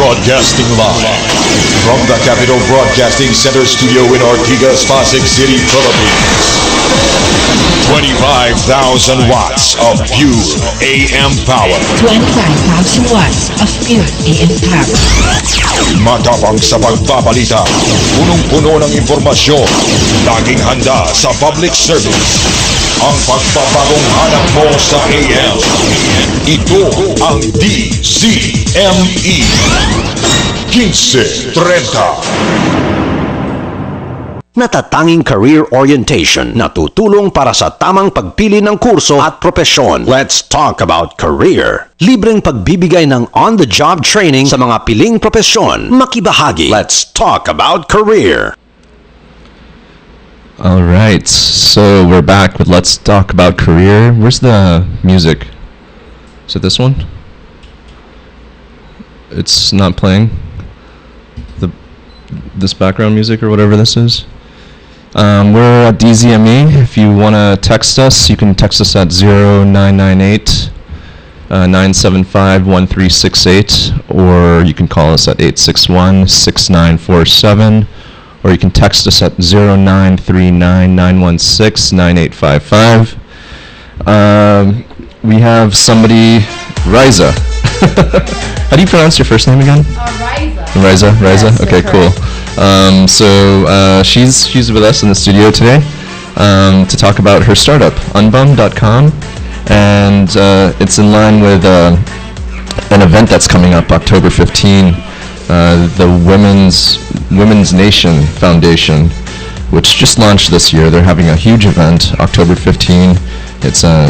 Broadcasting live from the Capital Broadcasting Center studio in Ortigas, Pasig City, Philippines. 25,000 watts of pure AM power. 25,000 watts of pure AM power. Matapang sa pagpapalita, punong-puno ng impormasyon, laging handa sa public service. Ang pagpapagong hanap mo sa AM. Ito ang DZME 1530. Natatanging career orientation na tutulong para sa tamang pagpili ng kurso at propesyon. Let's talk about career. Libreng pagbibigay ng on-the-job training sa mga piling propesyon. Makibahagi. Let's talk about career. All right, so we're back with Let's Talk About Career. Where's the music? Is it this one? It's not playing. This background music or whatever this is. We're at DZME. If you want to text us, you can text us at 0998 975 1368, or you can call us at 861 6947. Or you can text us at 0939-916-9855. We have somebody, Raizah. How do you pronounce your first name again? Raizah. Raizah? Yes, Okay, cool. She's with us in the studio today to talk about her startup, Unbum.com. And it's in line with an event that's coming up October 15. The Women's Nation Foundation, which just launched this year. They're having a huge event October 15. It's a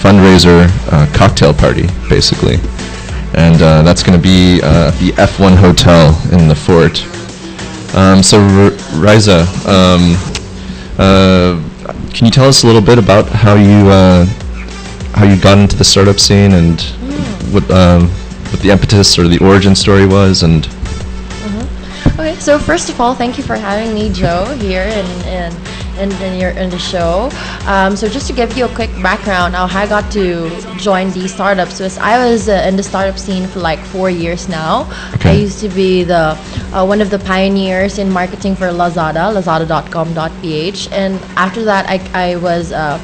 fundraiser cocktail party basically, and that's going to be at the F1 Hotel in the Fort. So Raizah, can you tell us a little bit about how you got into the startup scene and what the impetus or the origin story was? And Okay, so first of all, thank you for having me, Joe, here in the show. So just to give you a quick background, how I got to join these startups was I was in the startup scene for like 4 years now. Okay. I used to be the one of the pioneers in marketing for Lazada, lazada.com.ph, and after that I was a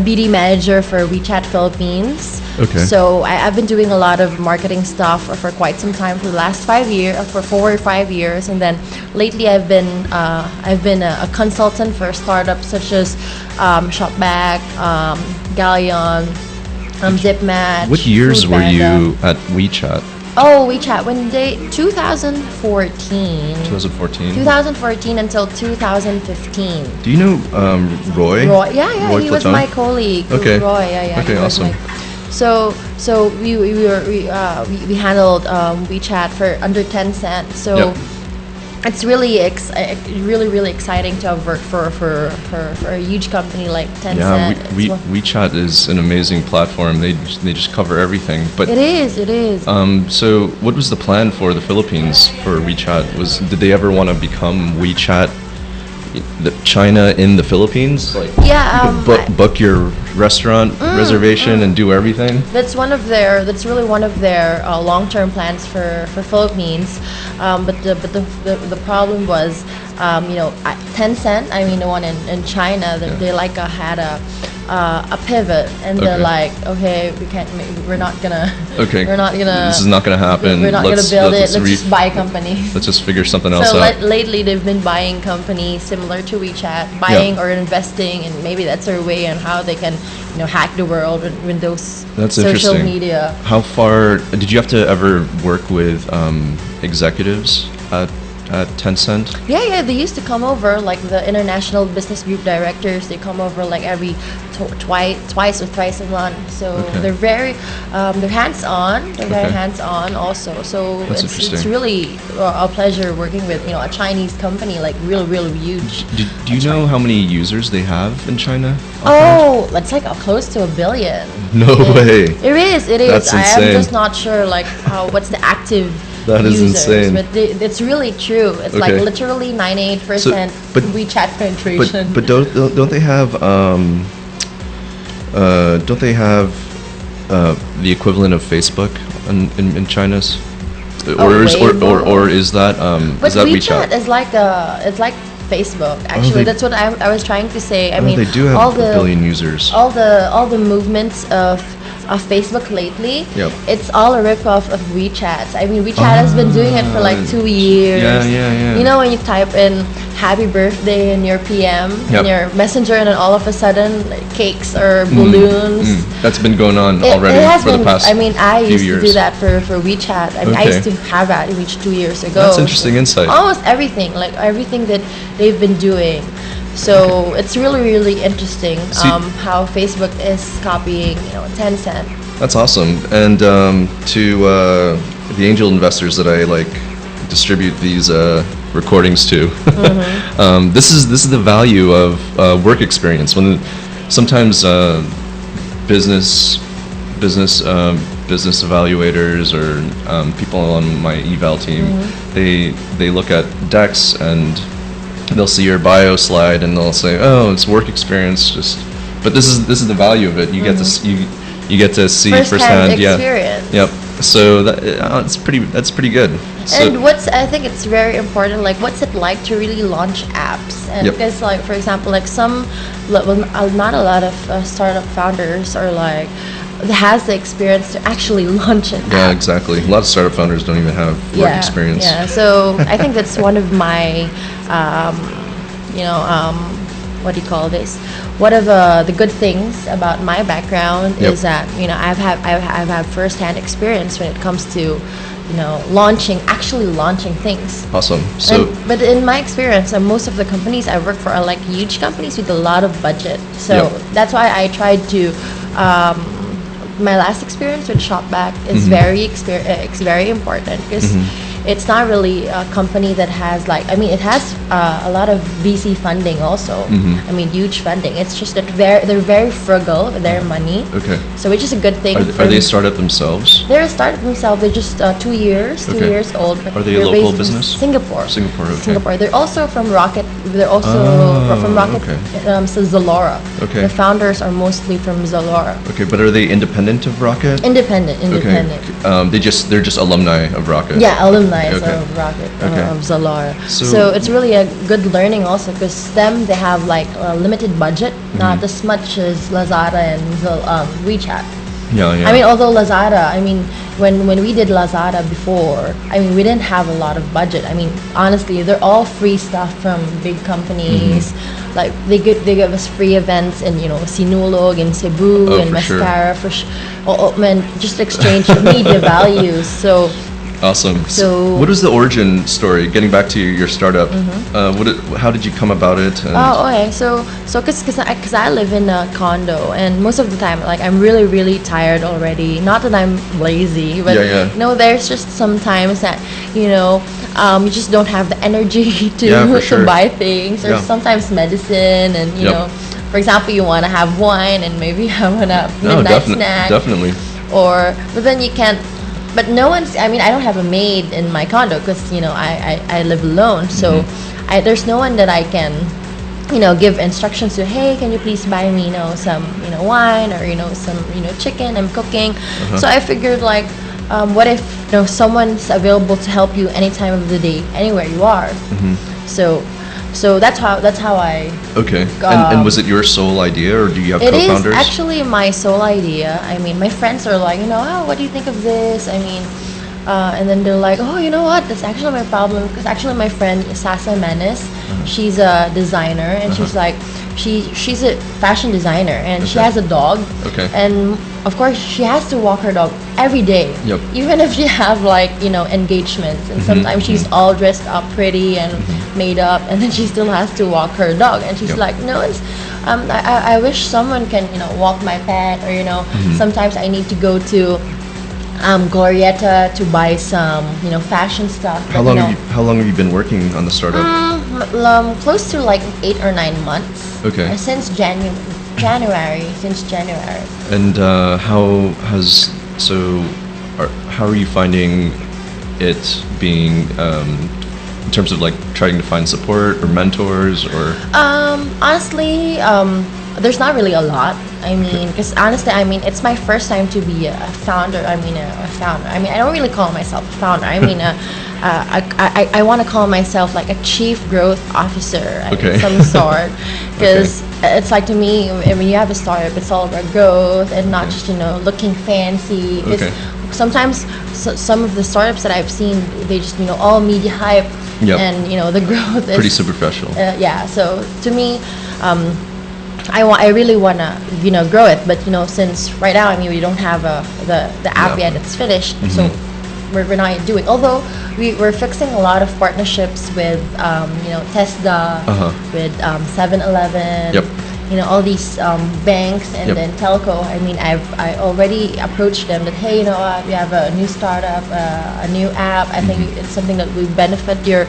BD manager for WeChat Philippines. Okay. So I've been doing a lot of marketing stuff for quite some time, for the last 5 years, for 4 or 5 years, and then lately I've been a consultant for startups such as Shopback, Galleon, Zipmatch. what years Food were Panda. you at WeChat? Oh, WeChat, when they 2014. 2014. 2014 until 2015. Do you know Roy? Roy, yeah, Roy he was Platon? my colleague. Okay. Roy, yeah. Okay, he was awesome. So we handled WeChat for under 10 cents. So Yep. it's really really exciting to have worked for a huge company like 10 Yeah, cent. WeChat is an amazing platform. They just cover everything. But It is. so what was the plan for the Philippines for WeChat? Did they ever want to become WeChat China in the Philippines? Like Yeah, you could book your restaurant reservation and do everything? That's really one of their long-term plans for Philippines. But the problem was, 10 cent. I mean, the one in China, they had a pivot, and they're Okay. like, okay, we're not gonna. Okay. We're not gonna. This is not going to happen. We're not gonna build it. Let's re- just buy companies. Let's just figure something else So out. lately, they've been buying companies similar to WeChat, buying or investing, and maybe that's their way on how they can, hack the world with those That's social interesting. media. How far did you have to ever work with executives at Tencent? Yeah, they used to come over, like the international business group directors. They come over like every twice or thrice a month. So Okay. they're very, they're hands-on. They're very Okay. hands-on also. So That's it's interesting. really a pleasure working with a Chinese company, like real huge. Do you know how many users they have in China? Oh, it's like close to 1 billion. No way. It is. That's I am insane. just not sure like what's the active That is users, insane. but it's really true. It's like Okay. literally 98% So, but- WeChat penetration. But don't they have the equivalent of Facebook in China's? or is that But is that WeChat WeChat? is it's like Facebook. Actually, that's what I was trying to say. I mean, they do have all a the billion users. all the movements of Facebook lately. Yep. It's all a ripoff of WeChat. I mean, WeChat has been doing it for like 2 years. Yeah. You know, when you type in "Happy Birthday" in your PM, in your Messenger, and then all of a sudden, like, cakes or balloons. That's been going on It already has for been, the past I mean, I few used years. to do that for WeChat. I mean, I Okay. used to have that reached 2 years ago. That's interesting insight. Almost everything, like everything that they've been doing. So it's really, really interesting how Facebook is copying, Tencent. That's awesome. And to the angel investors that I like distribute these recordings to, this is the value of work experience. When sometimes business evaluators or people on my eval team, they look at decks and they'll see your bio slide and they'll say, "Oh, it's work experience." But this is the value of it. You get to you get to see firsthand. Experience. Yep. So that's pretty good. So, And I think it's very important, like, what's it like to really launch apps? And because, like, for example, like not a lot of startup founders are like, has the experience to actually launch an app. yeah, exactly. A lot of startup founders don't even have work experience. Yeah, so I think that's one of my, what do you call this? One of the good things about my background is that I've had firsthand experience when it comes to actually launching things. Awesome. So, But in my experience, most of the companies I work for are like huge companies with a lot of budget. So that's why I tried to. My last experience with Shopback is very important because it's not really a company that has it has a lot of VC funding also. I mean, huge funding. It's just that they're very frugal with their money. okay. So which is a good thing. Are they a startup themselves? They're a startup themselves. They're just 2 years old. But Are they a they're local based in business? Singapore. Okay. Singapore. They're also from Rocket. They're also from Rocket. So Zalora. Okay. The founders are mostly from Zalora. Okay, but are they independent of Rocket? Independent. Okay. They're just alumni of Rocket. Yeah, alumni Okay. of Rocket, Okay. of Zalora. So- So it's really a good learning also because they have like a limited budget, not as much as Lazada and WeChat. Yeah. I mean, although Lazada, when we did Lazada before, we didn't have a lot of budget. I mean, honestly, they're all free stuff from big companies. Like they give us free events in Sinulog and Cebu and for sure. Mascara just exchange media values. So. Awesome. So- what is the origin story? Getting back to your startup, how did you come about it? And Oh, okay. So because I live in a condo, and most of the time, like, I'm really, really tired already. Not that I'm lazy, but there's just sometimes that you just don't have the energy to for sure. to buy things, or Yeah. sometimes medicine, and for example, you want to have wine, and maybe you want to have midnight snack, definitely. but then you can't. But no one's. I don't have a maid in my condo because I live alone. So there's no one that I can give instructions to. Hey, can you please buy me some wine or some chicken I'm cooking. So I figured like, what if someone's available to help you any time of the day, anywhere you are. So that's how I. Okay. And was it your sole idea, or do you have It co-founders? is actually my sole idea. My friends are like, what do you think of this? And then they're like, oh, you know what? That's actually my problem. Because actually my friend Jimenez, she's a designer, and she's like, she's a fashion designer, and she has a dog. Okay. And of course, she has to walk her dog every day. Yep. Even if she have engagements, and sometimes she's all dressed up pretty and made up, and then she still has to walk her dog. And she's like, no, it's I wish someone can walk my pet, or sometimes I need to go to Glorietta to buy some fashion stuff. How long have you been working on the startup? Close to like 8 or 9 months. Okay. Since January. And how are you finding it being in terms of like trying to find support or mentors or? Honestly, there's not really a lot. I mean, because honestly, I mean, it's my first time to be a founder. I mean, a founder. I mean, I don't really call myself a founder. I mean, I want to call myself like a chief growth officer of some sort. Because it's like, to me, when you have a startup, it's all about growth and not just, you know, looking fancy. Because sometimes some of the startups that I've seen, they just, you know, all media hype. And, you know, the growth is pretty superficial. Yeah. So to me, I really want to, you know, grow it, but, you know, since right now, I mean, we don't have the app yet, it's finished, so we're not doing, although we're fixing a lot of partnerships with, you know, Tesla, with 7-Eleven, you know, all these banks, and then telco. I mean, I already approached them that, hey, you know what, we have a new startup, a new app. I think it's something that will benefit your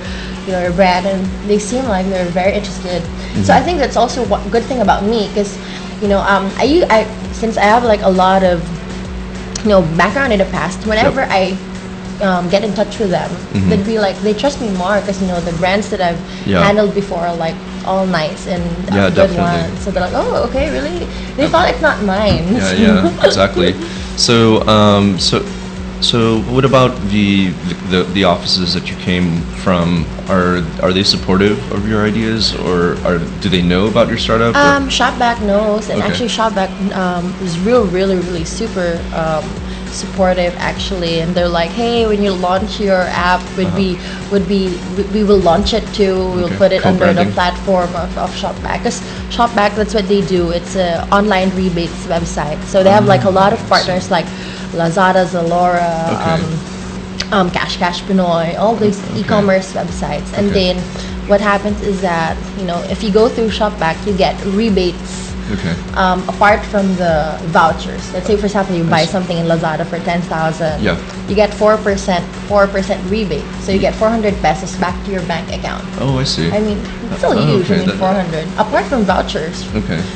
brand, and they seem like they're very interested. So I think that's also one good thing about me, because, you know, I since I have like a lot of, you know, background in the past, whenever I get in touch with them, they'd be like, they trust me more, because, you know, the brands that I've handled before are like all nice and good ones. So they're like, oh, okay, really? They thought it's not mine. Exactly. So so what about the offices that you came from? Are they supportive of your ideas, or do they know about your startup? Shopback knows, and actually Shopback is really super supportive, actually, and they're like, hey, when you launch your app, we will launch it too. We'll put it under the platform of Shopback, because Shopback, that's what they do. It's a online rebates website, so they have like a lot of partners like Lazada, Zalora, Cash Pinoy, all these e-commerce websites. And then what happens is that, you know, if you go through Shopback, you get rebates. Apart from the vouchers. Let's say, for example, you buy something in Lazada for 10,000. You get 4% rebate. So you get 400 pesos back to your bank account. Oh, I see. I mean, it's still huge. I mean, 400 apart from vouchers.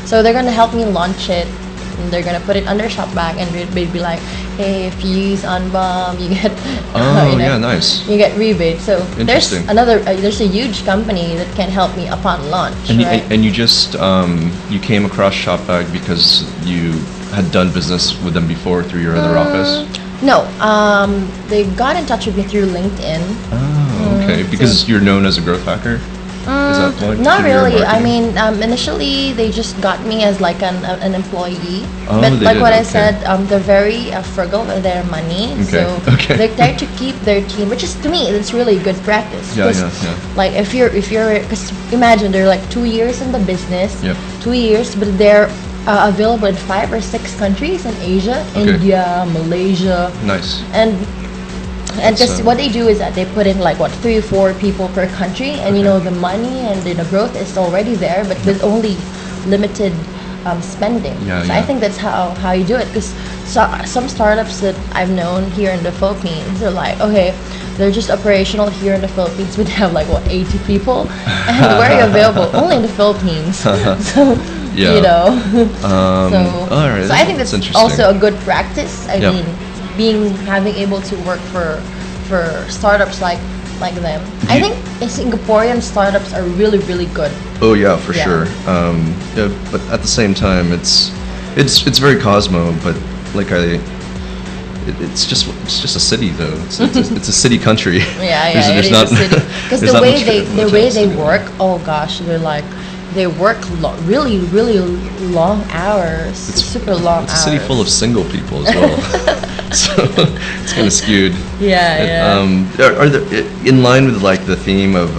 So they're gonna help me launch it. And they're gonna put it under Shopback, and they'd be like, hey, if you use Unbum, you get nice. You get rebates. So there's there's a huge company that can help me upon launch. And you just you came across Shopback because you had done business with them before through your other office? No, they got in touch with me through LinkedIn. Oh, okay. Because you're known as a growth hacker? Is that what? Not really. I mean, initially they just got me as like an employee. But like what I said, they're very frugal with their money. So they try to keep their team, which is, to me, it's really good practice. Like if you're, because imagine they're like 2 years in the business, 2 years, but they're available in 5 or 6 countries in Asia, India, Malaysia. Nice. And just what they do is that they put in like 3 or 4 people per country, and you know, the money and the growth is already there, but with only limited spending. So I think that's how you do it, because some startups that I've known here in the Philippines, they're like, okay, they're just operational here in the Philippines, but they have like 80 people, and where are you available? Only in the Philippines. So you know, so I think that's also a good practice. I mean, having able to work for startups like them. I think Singaporean startups are really good. Oh yeah, for sure. But at the same time, it's very Cosmo, but like it's just a city though. It's a city country. There's not, a city. Because the way they work, oh gosh, they work really long hours. It's super long hours. It's a city full of single people as well. So it's kind of skewed. Are there, in line with like the theme of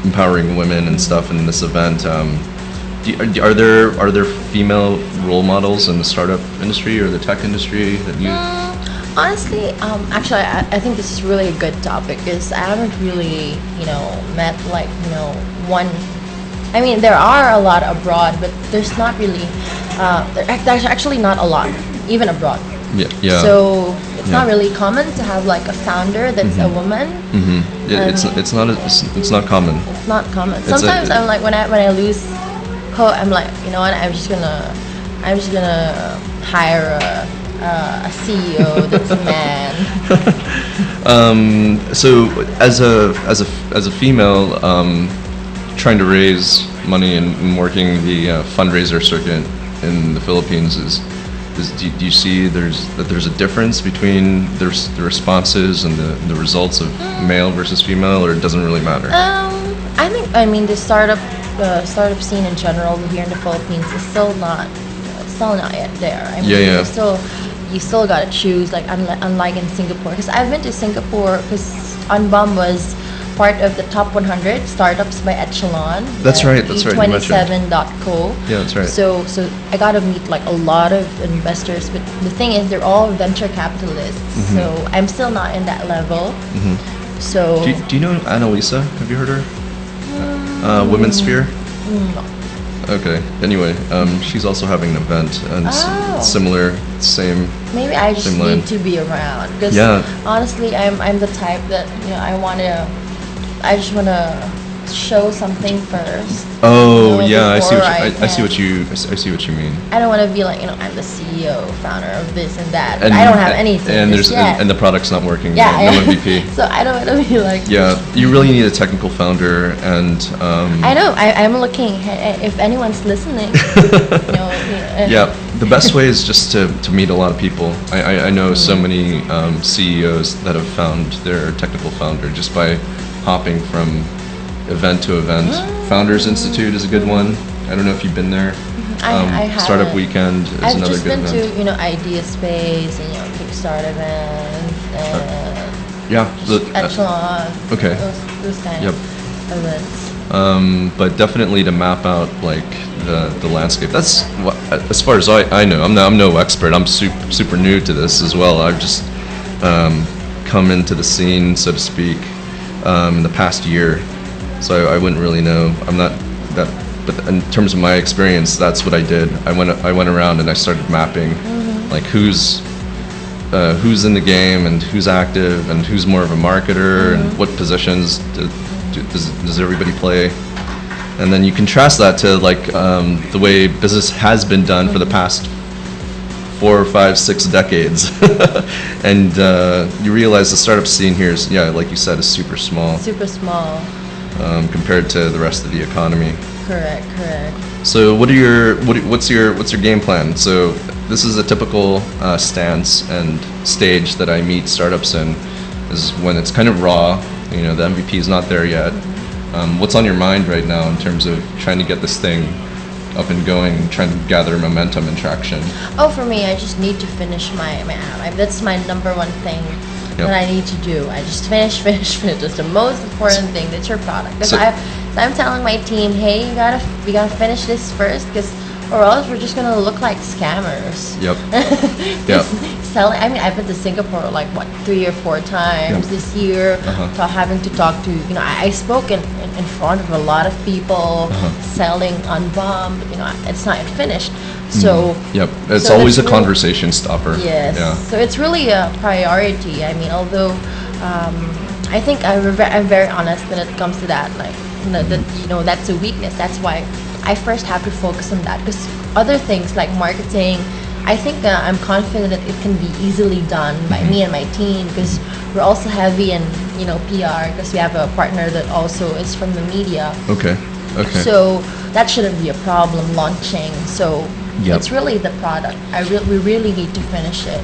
empowering women and stuff in this event, are there female role models in the startup industry or the tech industry that you? Honestly, actually, I think this is really a good topic, because I haven't really, met like, one. I mean, there are a lot abroad, but there's not really. There's actually not a lot, even abroad. Yeah. So it's not really common to have like a founder that's a woman. It's not common. It's not common. Sometimes I'm like, when I lose hope, I'm like, you know what? I'm just gonna hire a CEO that's a man. So as a female, trying to raise money in working the fundraiser circuit in the Philippines do you see there's a difference between the responses and the results of male versus female, or it doesn't really matter? I mean the startup scene in general here in the Philippines is still not yet there. I mean, you still gotta choose, like unlike in Singapore, because I've been to Singapore because Unbum was part of the top 100 startups by Echelon. That's right. E27.co. Yeah, that's right. So I got to meet like a lot of investors, but the thing is, they're all venture capitalists. Mm-hmm. So I'm still not in that level. Mm-hmm. So do you know Annalisa? Have you heard her? Women's Sphere. No. Okay. Anyway, she's also having an event and similar, same. Maybe I just line. need to be around because honestly, I'm the type that I just wanna show something first. Oh yeah, I see what you mean. I don't want to be like, I'm the CEO, founder of this and that. But I don't have anything. And and the product's not working. Yeah, no MVP. So I don't want to be like. Yeah, you really need a technical founder, and. I know. I'm looking. If anyone's listening. Yeah, the best way is just to meet a lot of people. I know so many CEOs that have found their technical founder just by hopping from event to event. Founders Institute is a good one. I don't know if you've been there. I have. Startup Weekend is another good event. I've just been to Idea Space and Kickstart events and Echelon. Okay. Those kind of events. But definitely to map out like the landscape. That's what, as far as I know. I'm no expert. I'm super new to this as well. I've just come into the scene, so to speak, in the past year. So I wouldn't really know. I'm not that. But in terms of my experience, that's what I did. I went around and I started mapping, like who's in the game and who's active and who's more of a marketer and what positions does everybody play, and then you contrast that to like the way business has been done for the past 4, 5, 6 decades, and you realize the startup scene here is, like you said, is super small. Super small. Compared to the rest of the economy. Correct. So what's your game plan? So this is a typical stance and stage that I meet startups in, is when it's kind of raw. The MVP is not there yet. What's on your mind right now in terms of trying to get this thing up and going, trying to gather momentum and traction? Oh, for me, I just need to finish my app. That's my number one thing that I need to do. I just finish. That's the most important thing. That's your product. Because I'm telling my team, hey, we gotta finish this first, because or else we're just gonna look like scammers. Yep. Selling. I mean, I've been to Singapore like 3 or 4 times this year. Having to talk to I spoke in front of a lot of people selling Unbum, but it's not yet finished. So it's always a conversation stopper. Yes. Yeah. So it's really a priority. I mean, although I think I'm very honest when it comes to that. Like that's a weakness. That's why I first have to focus on that, because other things like marketing, I think I'm confident that it can be easily done by me and my team, because we're also heavy in PR, because we have a partner that also is from the media. Okay. So that shouldn't be a problem launching. So it's really the product. We really need to finish it.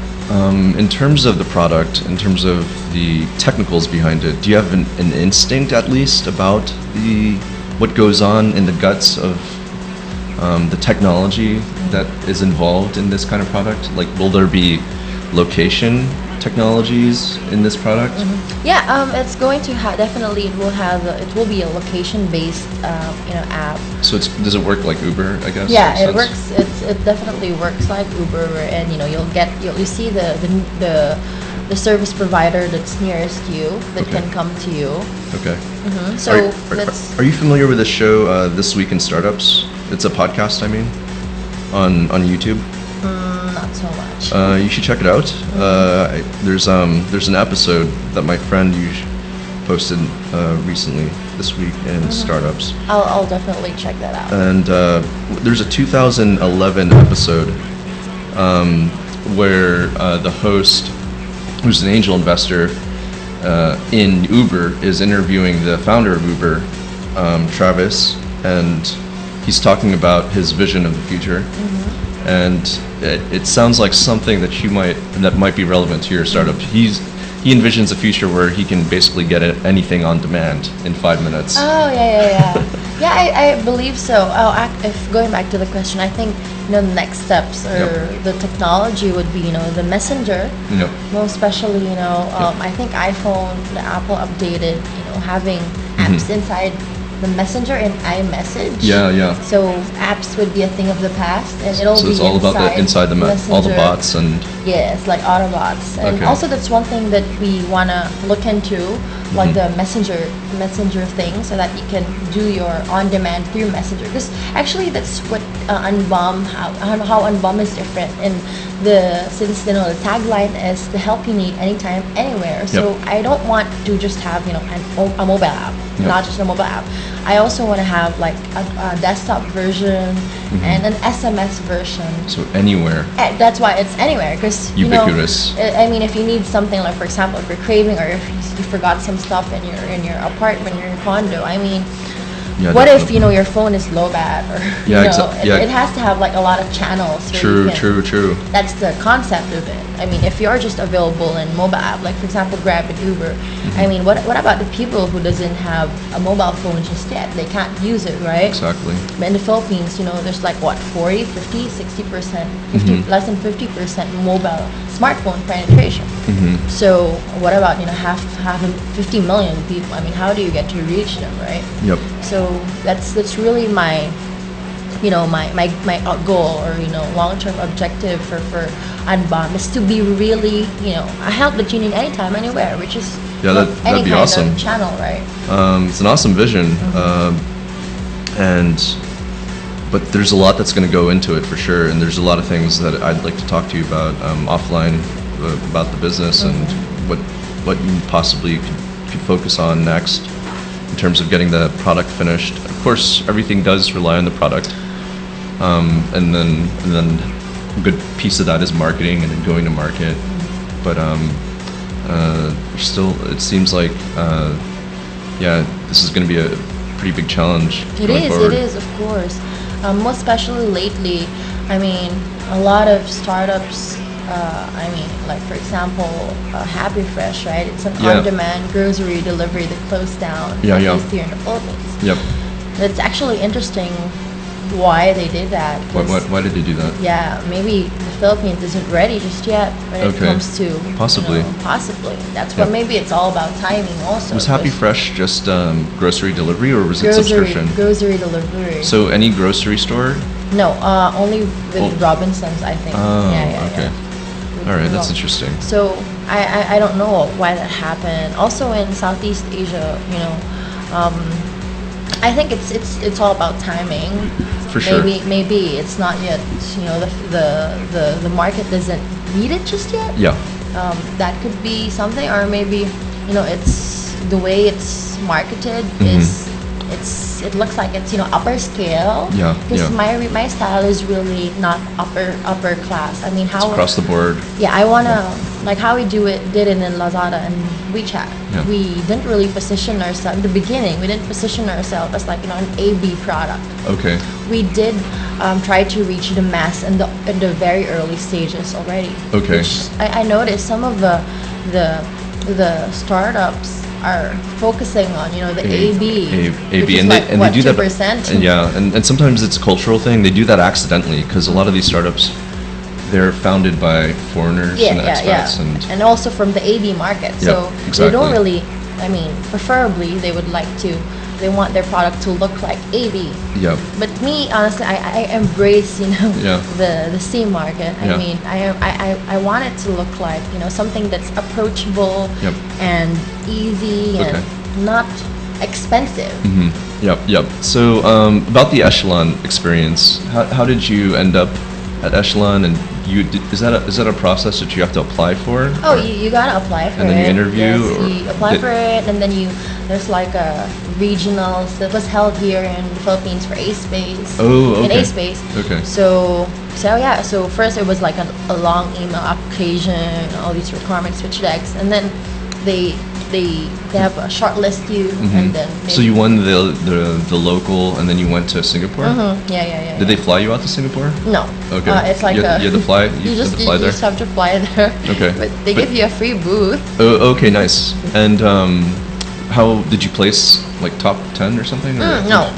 In terms of the product, in terms of the technicals behind it, do you have an instinct at least about what goes on in the guts of the technology that is involved in this kind of product? Like, will there be location technologies in this product? It's going to definitely it will be a location-based app. So does it work like Uber, I guess? Yeah, it works. It definitely works like Uber, and you'll see the service provider that's nearest you that can come to you. Okay. So are you familiar with the show This Week in Startups? It's a podcast, I mean, on YouTube. Not so much. You should check it out. There's an episode that my friend posted recently this week in Startups. I'll definitely check that out. And there's a 2011 episode where the host, who's an angel investor in Uber, is interviewing the founder of Uber, Travis, and he's talking about his vision of the future, and it sounds like something that might be relevant to your startup. He envisions a future where he can basically get anything on demand in 5 minutes. Oh, yeah, I believe so. If going back to the question, I think the next steps or the technology would be the messenger. Most especially I think iPhone, the Apple updated having apps inside the messenger and iMessage. Yeah. So apps would be a thing of the past, and it'll be it's all about the inside the all the bots and. Yes, like Autobots, and also that's one thing that we wanna look into, like the messenger thing, so that you can do your on-demand through Messenger. Because actually, that's what Unbum, how Unbum is different. And since the tagline is the help you need anytime, anywhere. So I don't want to just have a mobile app, not just a mobile app. I also want to have like a desktop version and an SMS version. So anywhere. That's why it's anywhere, because ubiquitous. I mean, if you need something, like for example, if you're craving, or if you forgot some stuff in your apartment, your condo. I mean, what definitely. if your phone is low bat, or it has to have like a lot of channels. True. That's the concept of it. I mean, if you're just available in mobile app, like for example Grab and Uber, I mean, what about the people who doesn't have a mobile phone just yet? They can't use it, right? Exactly. But in the Philippines, there's like what, 40, 50, 60%, less than 50% mobile smartphone penetration. So what about having 50 million people? I mean, how do you get to reach them, right? Yep. So that's really my goal, or long-term objective for Unbum is to be really a help that you need anytime, anywhere, which is that'd any be kind awesome. of channel, right? It's an awesome vision, but there's a lot that's going to go into it for sure, and there's a lot of things that I'd like to talk to you about offline about the business and what you possibly could focus on next in terms of getting the product finished. Of course, everything does rely on the product, and then a good piece of that is marketing and then going to market. But still, it seems like this is going to be a pretty big challenge. It is, of course. Most especially lately, I mean, a lot of startups. Like for example, Happy Fresh, right? It's an on-demand grocery delivery that closed down. At least here in the Philippines. Yep. It's actually interesting why they did that. Why did they do that? Yeah, maybe the Philippines isn't ready just yet when it comes to possibly. That's what maybe it's all about timing also. Was Happy Fresh just grocery delivery, or was it subscription? Grocery delivery. So any grocery store? No, only with Robinsons, I think. Okay. All right, that's interesting. So I don't know why that happened. Also in Southeast Asia, I think it's all about timing. For sure. Maybe it's not yet. The market doesn't need it just yet. Yeah. That could be something, or maybe it's the way it's marketed it looks like it's upper scale. Yeah. Because my style is really not upper class. I mean, how it's across the board. Yeah, I wanna like how we did it in Lazada and WeChat. Yeah. We didn't really position ourselves in the beginning. We didn't position ourselves as like an A/B product. Okay. We did try to reach the mass in the very early stages already. Okay. Which I noticed some of the startups are focusing on the A/B, and they do that. 2%? And sometimes it's a cultural thing. They do that accidentally because a lot of these startups, they're founded by foreigners and expats, and also from the A/B market. So exactly. They don't really. I mean, preferably they would like to. They want their product to look like A/B. Yeah. But me, honestly, I embrace the C market. I mean, I want it to look like something that's approachable and easy and not expensive. Yep. So about the Echelon experience, how did you end up at Echelon, and is that a process that you have to apply for? Oh, you gotta apply for it. And then you interview? Yes, you apply for it, and then there's like a regionals that was held here in the Philippines for A-Space. Oh, okay. In A-Space. Okay. So first it was like a long email application, all these requirements, switch decks, and then they they have a shortlist you, and then So you won the local, and then you went to Singapore. Yeah. Did they fly you out to Singapore? No. Okay. It's like you had to fly. You just had to fly there. have to fly there. Okay. But they give you a free booth. Oh, okay, nice. And how did you place? Like top 10 or something? Or? No,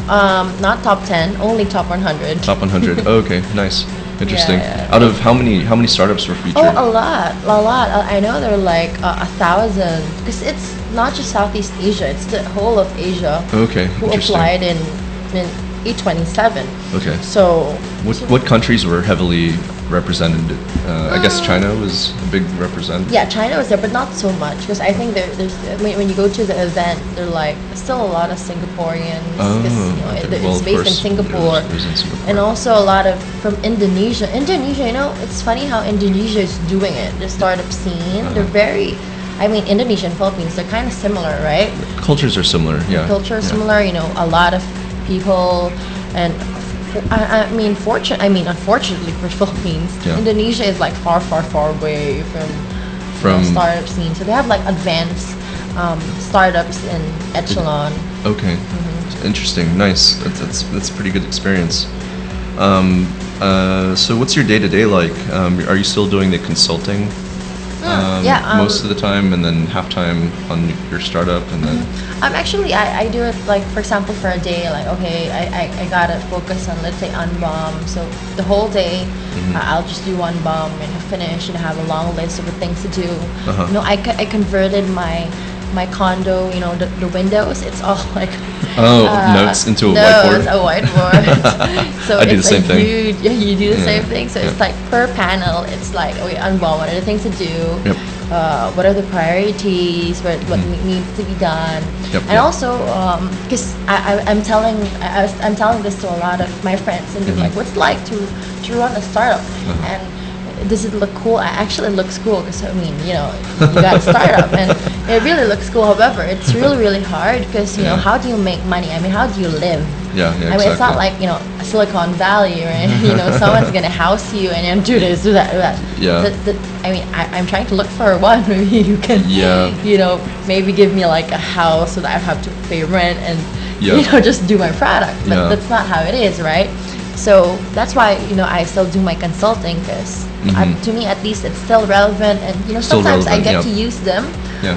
not top 10, only top 100. Top 100. Oh, okay, nice. Interesting. Yeah. Out of how many startups were featured? Oh, a lot. I know there are like 1,000, because it's not just Southeast Asia; it's the whole of Asia. Okay, who interesting. applied in E27. Okay. So what countries were heavily represented? I guess China was a big representative. yeah, China was there, but not so much, because I think there's when you go to the event, there are like still a lot of Singaporeans, because okay. it's based in Singapore. It was in Singapore. And also a lot of from Indonesia. Indonesia, it's funny how Indonesia is doing it. The startup scene, they're very. I mean, Indonesia and Philippines, they're kind of similar, right? Cultures are similar. Yeah. Culture is similar. A lot of people, and unfortunately for Philippines, Indonesia is like far away from the startup scene. So they have like advanced startups in Echelon. Okay. Interesting. Nice. That's a pretty good experience. So what's your day-to-day like? Are you still doing the consulting? Most of the time, and then half time on your startup, and then. Actually, I do it like, for example, for a day. Like, okay, I gotta focus on, let's say, Unbum. So the whole day, I'll just do Unbum and finish, and have a long list of things to do. I converted my condo, the windows, it's all like notes into a whiteboard. It's a whiteboard. So I do it's the same like thing. You do the same thing. So it's like per panel, it's like, okay, Unbum, what are the things to do? Yep. What are the priorities? What needs to be done? And also, because I'm telling this to a lot of my friends, and they're like, what's it like to run a startup? And does it look cool? Actually, it looks cool, because you got a startup, and it really looks cool. However, it's really hard, because how do you make money? I mean, how do you live? Yeah, I mean, it's not like Silicon Valley, right? Someone's gonna house you and do this, do that, do that. Yeah. I'm trying to look for one. Maybe you can. Yeah. Maybe give me like a house so that I have to pay rent and just do my product. But that's not how it is, right? So that's why I still do my consulting, because to me at least it's still relevant, and sometimes I get to use them,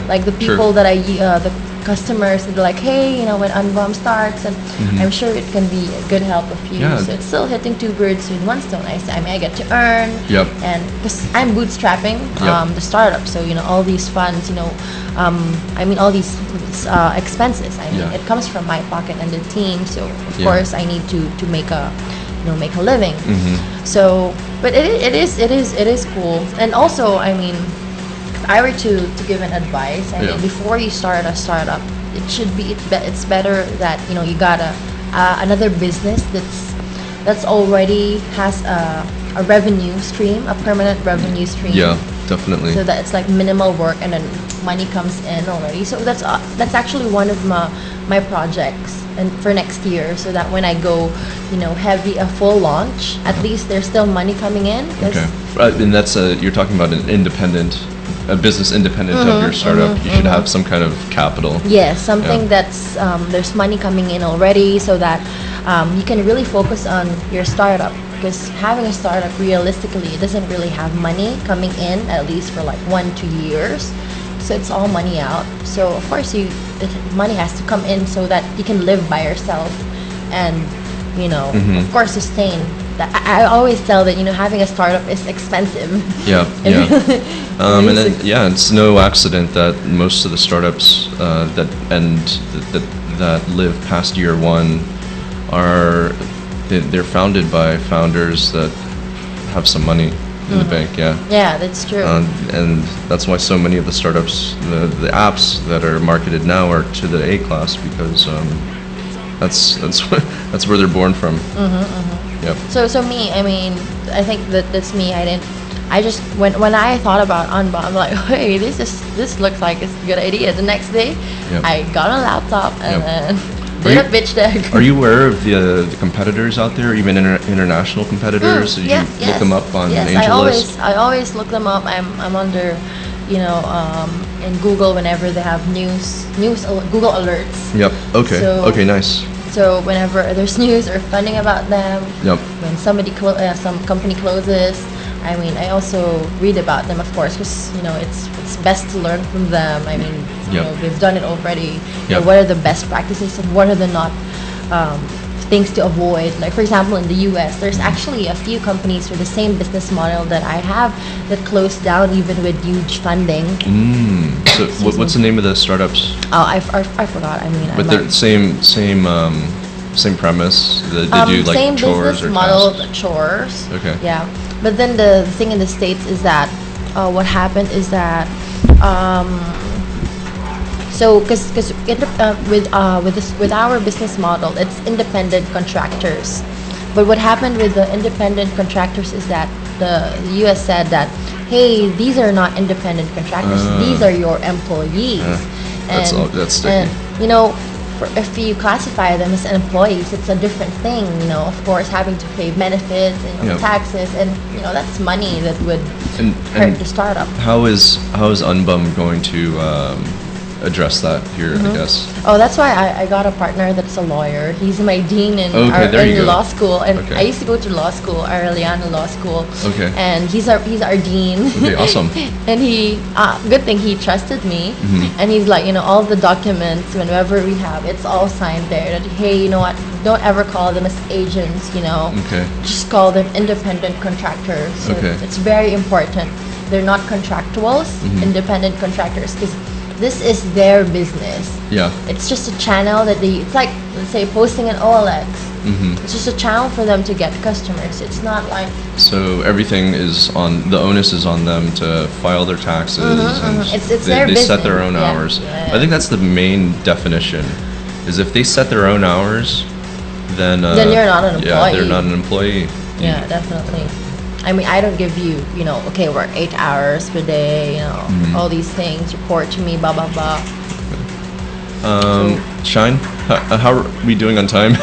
like the people that the customers, they're like, hey, when Unbum starts, and I'm sure it can be a good help of you. So it's still hitting two birds with one stone. I get to earn, and because I'm bootstrapping the startup, so all these funds, all these expenses, it comes from my pocket and the team. So of course I need to make a living. So, but it is cool. And also, if I were to give an advice, before you start a startup, it's better that you got another business that's already has a revenue stream, a permanent revenue stream. Yeah, definitely. So that it's like minimal work, and then money comes in already. So that's actually one of my projects, and for next year, so that when I go heavy, a full launch, at least there's still money coming in. Okay. And that's you're talking about a business independent of your startup. You should have some kind of capital. Yes, something that's there's money coming in already, so that you can really focus on your startup. Because having a startup, realistically, it doesn't really have money coming in, at least for like 1-2 years. So it's all money out. So of course money has to come in so that you can live by yourself, and of course sustain. I always tell that having a startup is expensive. Yeah. And then it's no accident that most of the startups that live past year one they're founded by founders that have some money in the bank. Yeah, that's true. And that's why so many of the startups, the apps that are marketed now, are to the A class, because that's where they're born from. Yep. So me, I think that's me. I just when I thought about Unbum, I'm like, hey, this looks like it's a good idea. The next day, I got a laptop and then did a pitch deck. Are you aware of the competitors out there, even international competitors? Did you look them up on AngelList? I always look them up. I'm under in Google whenever they have Google alerts. Yep. Okay. So- okay. Nice. So whenever there's news or funding about them, Yep. when some company closes, I also read about them, of course, because it's best to learn from them. Yep. They've done it already. Yep. What are the best practices and what are the not things to avoid? Like for example, in the U.S., there's actually a few companies with the same business model that I have that closed down even with huge funding. So what's the name of the startups? Oh, I forgot. But they're same premise. They do like same chores business or model, tasks? but chores. Okay. Yeah, but then the thing in the States is that what happened is that so because with our business model, it's independent contractors. But what happened with the independent contractors is that the U.S. said that, hey, these are not independent contractors. These are your employees. That's sticky. And if you classify them as employees, it's a different thing. Of course, having to pay benefits and Yep. taxes, and that's money that would And hurt the startup. how is Unbum going to address that here? I guess. Oh, that's why I got a partner that's a lawyer. He's my dean in Okay, there you go. law school, and Okay. I used to go to law school, Aureliana Law School. Okay. And he's our dean. Okay, awesome. And he, good thing he trusted me, and he's like, all the documents, whenever we have, it's all signed there. That hey, you know what? Don't ever call them as agents. Okay. Just call them independent contractors. So Okay. it's very important. They're not contractuals, independent contractors, because this is their business. Yeah. It's just a channel that it's like, let's say, posting an OLX. It's just a channel for them to get customers. It's not like So everything is the onus is on them to file their taxes, and It's they their set their business. own Yeah. hours. Yeah. I think that's the main definition. Is if they set their own hours, then you're not an Yeah, they're employee. not an employee. yeah, definitely. I don't give you, okay, work 8 hours per day, all these things, report to me, blah, blah, blah. Shine, how are we doing on time?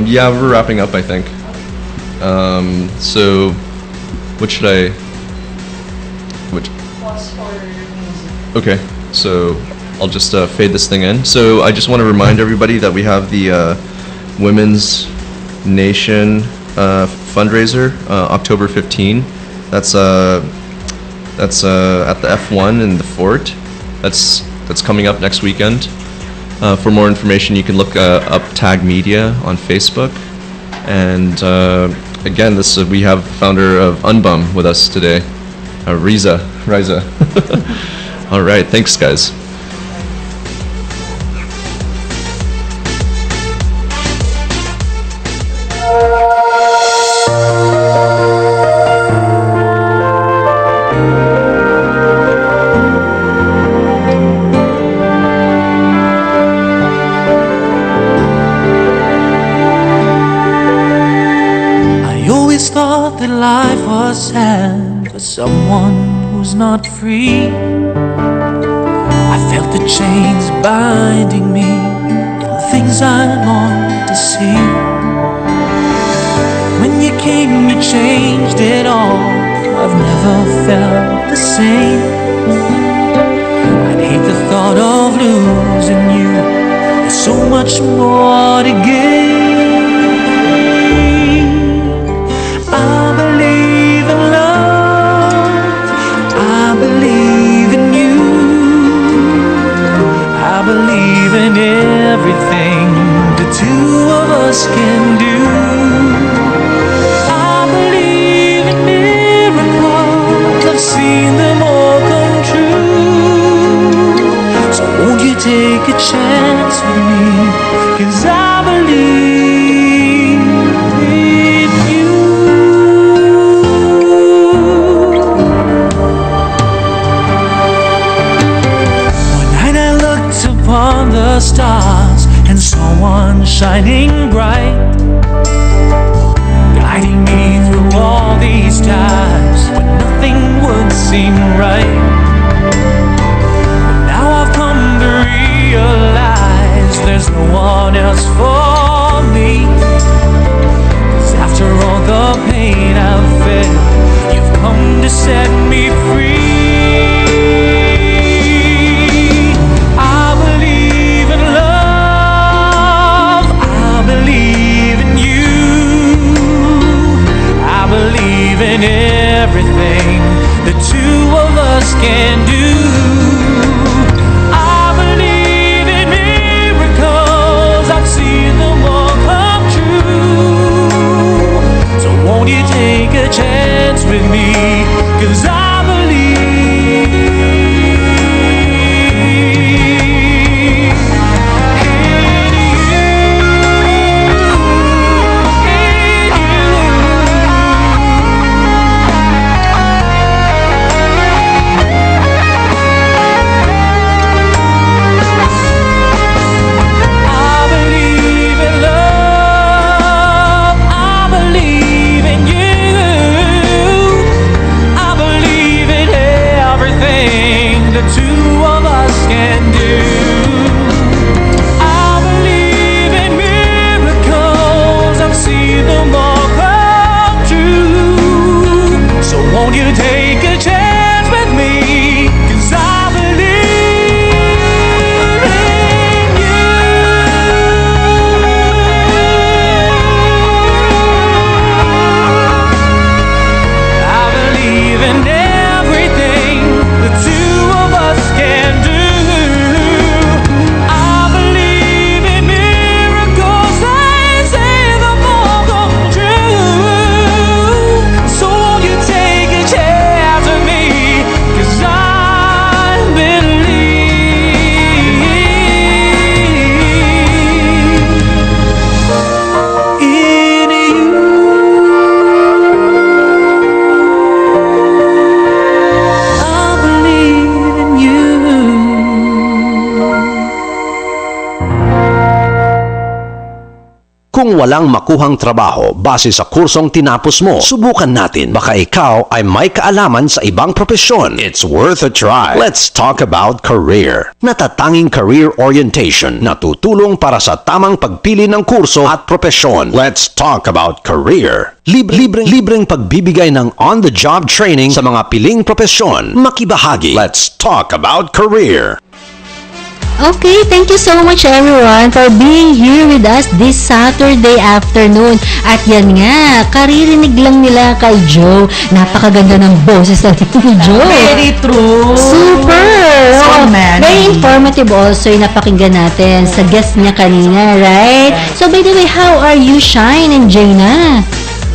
Yeah, we're wrapping up, I think. So, what should I? Which? Okay, so I'll just fade this thing in. So I just want to remind everybody that we have the Women's Nation fundraiser October 15. That's at the F1 in the Fort. That's coming up next weekend. For more information, you can look up Tag Media on Facebook. And again, we have founder of Unbum with us today, Raizah. All right, thanks, guys. I always thought that life was sad for someone who's not free. I felt the chains binding me and things I longed to see. When you came, you changed it all. I've never felt the same. I'd hate the thought of losing you. There's so much more to gain. I believe in love. I believe in you. I believe in everything the two of us can do. I believe in miracles. I've seen them all come true. So won't you take a chance with me? 'Cause I believe in you. One night I looked upon the stars and saw one shining bright, guiding me through all these times when nothing would seem right. But now I've come to realize there's no one else for me. 'Cause after all the pain I've felt, you've come to set me everything the two of us can do. I believe in miracles, I've seen them all come true. So won't you take a chance with me, 'cause I believe Kung walang makuhang trabaho base sa kursong tinapos mo, subukan natin. Baka ikaw ay may kaalaman sa ibang propesyon. It's worth a try. Let's talk about career. Natatanging career orientation na tutulong para sa tamang pagpili ng kurso at propesyon. Let's talk about career. Libreng pagbibigay ng on-the-job training sa mga piling propesyon. Makibahagi. Let's talk about career. Okay, thank you so much everyone for being here with us this Saturday afternoon. At yan nga, karirinig lang nila kay Joe. Napakaganda ng boses ni Joe. Very true. Super! So many. Very informative also yung napakinggan natin sa guest niya kanina, right? So by the way, how are you, Shine and Jaena?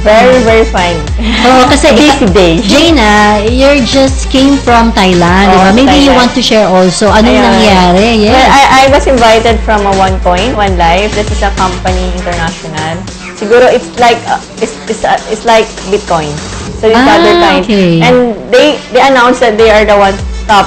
Very, very fine. Oh, kasi Busy day. Jaena, you just came from Thailand, diba? Maybe you Thailand. want to share also. Anong nangyari? Yes. Well, I was invited from a OneCoin, One Life. This is a company international. Siguro it's like it's like Bitcoin. So it's other kind. Okay. And they announced that they are the one top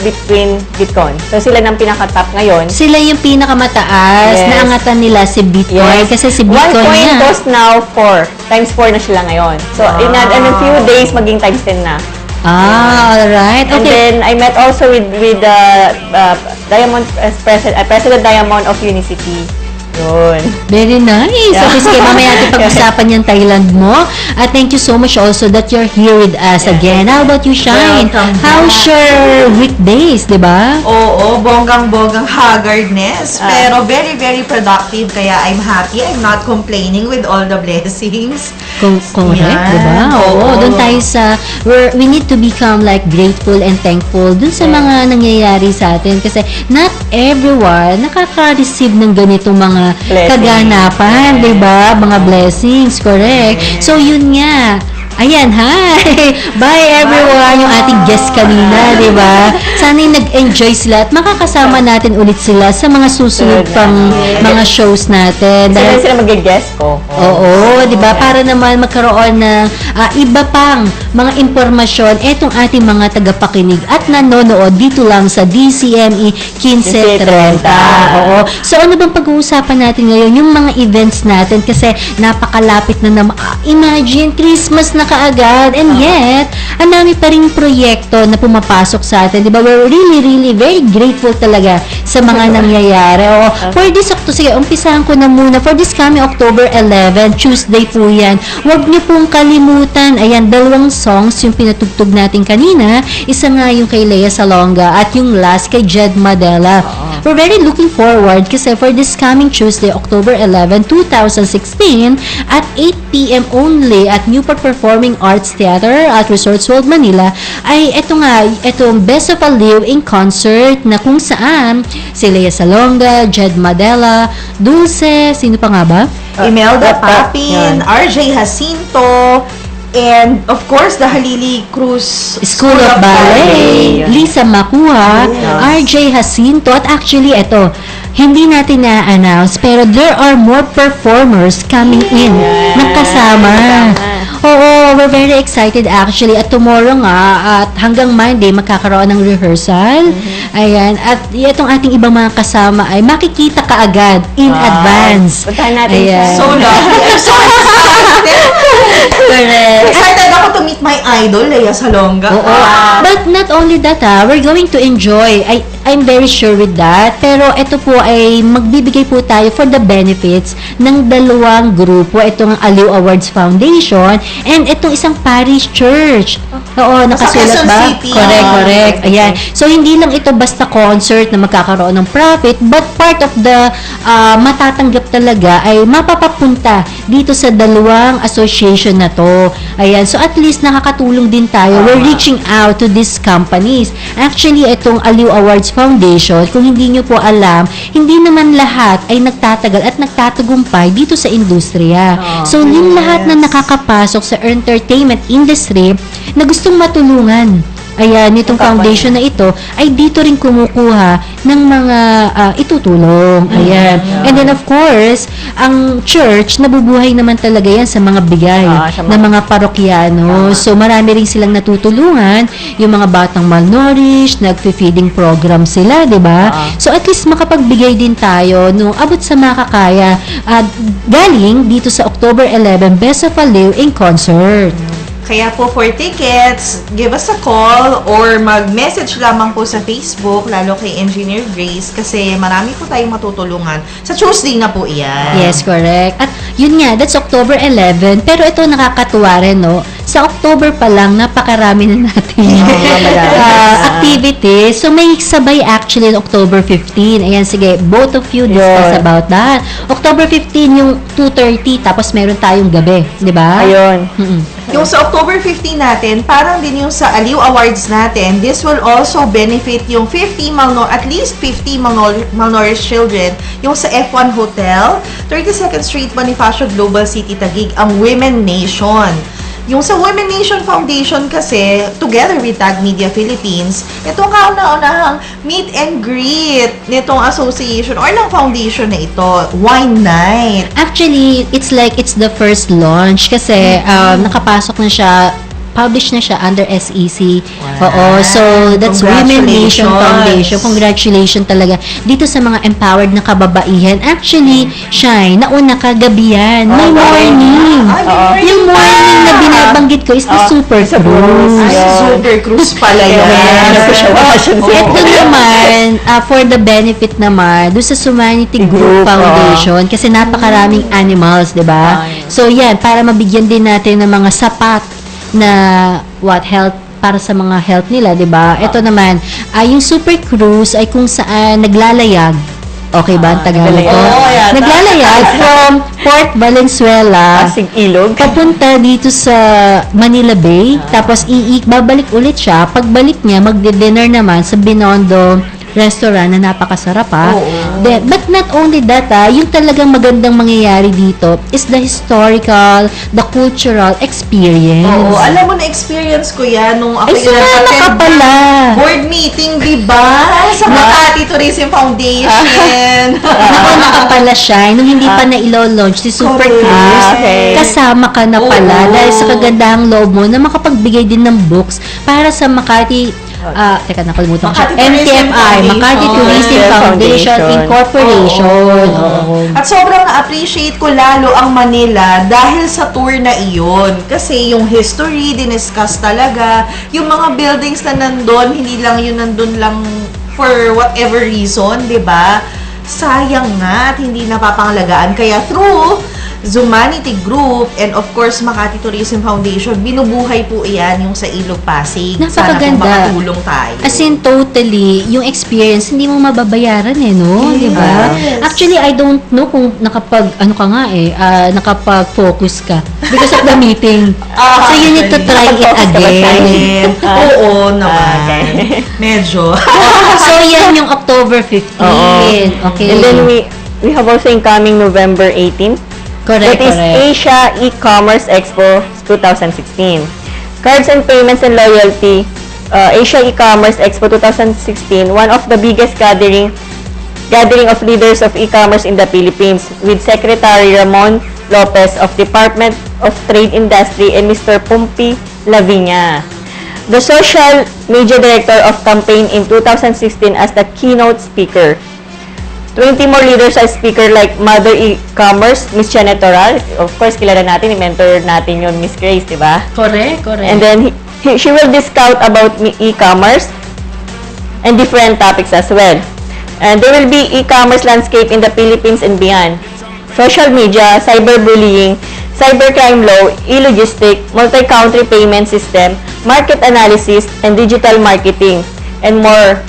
between Bitcoin. So sila nang pinaka-top ngayon. Sila yung pinakamataas. Yes. Naangatan nila si Bitcoin. Yes. Kasi si Bitcoin OneCoin niya. costs now 4. Times 4 na sila ngayon. So in a few days, maging times 10 na. Alright. And Okay. then I met also with Diamond President Diamond of Unicity. Yun. Very nice. Yeah. Okay, sige, mamaya natin pag-usapan yung Thailand mo. At thank you so much also that you're here with us again. How about you, Shine? Welcome How's back. your weekdays, di ba? Oo, bonggang-bonggang haggardness. Pero very, very productive. Kaya I'm happy. I'm not complaining with all the blessings. Correct, Yan. di ba? Oo, Oo. doon tayo sa, we need to become like grateful and thankful dun sa mga nangyayari sa atin. Kasi not everyone nakaka-receive ng ganitong mga kaganapan, di ba? Mga blessings, correct. So, yun nga. Ayan, hi! Bye everyone! Yung ating guest kanina, di ba? Sana'y nag-enjoy sila at makakasama natin ulit sila sa mga susunod pang mga shows natin. Sila mag-guest ko. Oo, di ba? Para naman magkaroon ng iba pang mga impormasyon etong ating mga tagapakinig at nanonood dito lang sa DCME 1530. Oo. So, ano bang pag-uusapan natin ngayon? Yung mga events natin kasi napakalapit na naman. Imagine, Christmas na kaagad and yet, ang dami pa rin proyekto na pumapasok sa atin. Di ba? We're really, really very grateful talaga sa mga nangyayari. For this sige, umpisahan ko na muna. For this coming October 11, Tuesday po yan. Huwag niyo pong kalimutan. Ayan, 2 songs yung pinatugtog natin kanina. Isa nga yung kay Lea Salonga at yung last kay Jed Madela. We're very looking forward kasi for this coming Tuesday, October 11, 2016 at 8 p.m. only at Newport Performing Arts Theater at Resorts World Manila ay itong Best of Aliw in concert na kung saan si Lea Salonga, Jed Madela, Dulce, sino pa nga ba? Imelda Papin, RJ Jacinto, and of course the Halili Cruz School of Ballet, Lisa Makuha, RJ Jacinto, at actually hindi natin na-announce pero there are more performers coming in na kasama. Oo, we're very excited actually. At tomorrow nga, at hanggang Monday, magkakaroon ng rehearsal. Ayan. At itong ating ibang mga kasama ay makikita kaagad in advance. Puntahan natin So lovely. I'm so excited. Correct. Excited ako to meet my idol, Lea Salonga. Oo. But not only that, we're going to enjoy. I'm very sure with that. Pero ito po ay magbibigay po tayo for the benefits ng 2 grupo. Itong Aliw Awards Foundation and itong isang parish church. Oo, nakasulat ba? City. Correct. Ayan. So, hindi lang ito basta concert na magkakaroon ng profit, but part of the matatanggap talaga ay mapapapunta dito sa 2 association na to. Ayan. So, at least nakakatulong din tayo. We're reaching out to these companies. Actually, itong Aliw Awards Foundation, kung hindi nyo po alam, hindi naman lahat ay nagtatagal at nagtatagumpay dito sa industriya. So, yung lahat na nakakapasok sa entertainment industry na gustong matulungan. Ayan, itong foundation na ito ay dito rin kumukuha ng mga itutulong. Ayan. And then of course, ang church, nabubuhay naman talaga yan sa mga bigay ng mga parokyano. So marami rin silang natutulungan. Yung mga batang malnourished, nagfe-feeding program sila, di ba? So at least makapagbigay din tayo nung abot sa makakaya galing dito sa October 11, Best of Aliw in concert. Kaya po for tickets, give us a call or mag-message lamang po sa Facebook, lalo kay Engineer Grace, kasi marami po tayong matutulungan. Sa Tuesday na po iyan. Yes, correct. At yun nga, that's October 11. Pero ito nakakatuwa rin, no? Sa October pa lang, napakarami na natin activities. So, may sabay actually October 15. Ayan, sige, both of you discuss about that. October 15, yung 2:30, tapos meron tayong gabi, di ba? Ayun. Yung sa October 15 natin, parang din yung sa Aliw Awards natin, this will also benefit yung at least 50 malnourished children, yung sa F1 Hotel, 32nd Street, Bonifacio Global City, Taguig, ang Women Nation. Yung sa Women Nation Foundation kasi, together with Tag Media Philippines, itong kauna-unahang meet and greet nitong association or ng foundation na ito, Wine Night. Actually, it's the first launch kasi nakapasok na siya, published na siya under SEC. Oo. So, that's Women Nation Foundation. Congratulations talaga. Dito sa mga empowered na kababaihan. Actually, Shine, nauna ka gabi yan. May morning. Yung morning na binabanggit ko is the Super Cruise. Super Cruise pala yun. Ito naman, for the benefit naman, doon sa Humanity Group Foundation, kasi napakaraming animals, di ba? So, yan, para mabigyan din natin ng mga sapat na health para sa mga health nila, 'di ba? Ito naman, yung Super Cruise ay kung saan naglalayag. Okay ba ang Tagalog ko? Naglalayag from Port Valenzuela, Pasig Ilog, papunta dito sa Manila Bay, tapos babalik ulit siya. Pagbalik niya, magdi-dinner naman sa Binondo restaurant na napakasarap but not only that, yung talagang magandang mangyayari dito is the historical, the cultural experience. Alam mo na experience ko yan nung ako ka pala. Board meeting, di ba? Sa Makati Tourism Foundation. Nakapala siya nung hindi pa na-ilo-launch si Super Cruise. Kasama ka na pala dahil sa kagandahang loob mo na makapagbigay din ng books para sa Makati nakalimutan ko siya. MTFI, Makati Tourism Foundation Incorporation. At sobrang na-appreciate ko lalo ang Manila dahil sa tour na iyon. Kasi yung history, diniscuss talaga. Yung mga buildings na nandun, hindi lang yun nandun lang for whatever reason, di ba? Sayang nga at hindi napapangalagaan. Kaya through Zumanity Group and of course Makati Tourism Foundation, binubuhay po iyan yung sa Ilog Pasig. Napakaganda. Sana po makatulong tayo. As in, totally, yung experience, hindi mo mababayaran no? Yes. Diba? Actually, I don't know kung nakapag-focus ka because of the meeting. So, you need to try it again. Oo naman. Medyo. So, yan yung October 15. Okay. And then we have also incoming November 18th. Correct, That is Asia E-Commerce Expo 2016. Cards and Payments and Loyalty, Asia E-Commerce Expo 2016, one of the biggest gathering of leaders of e-commerce in the Philippines, with Secretary Ramon Lopez of Department of Trade Industry and Mr. Pumpi Lavinia, the Social Media Director of Campaign in 2016 as the keynote speaker. 20 more leaders as speaker like Mother E-Commerce, Miss Jaena S. Of course, kilala natin, i-mentor natin yun, Miss Grace, di ba? Correct. And then, she will discuss about e-commerce and different topics as well. And there will be e-commerce landscape in the Philippines and beyond. Social media, cyberbullying, cybercrime law, e-logistic, multi-country payment system, market analysis, and digital marketing, and more.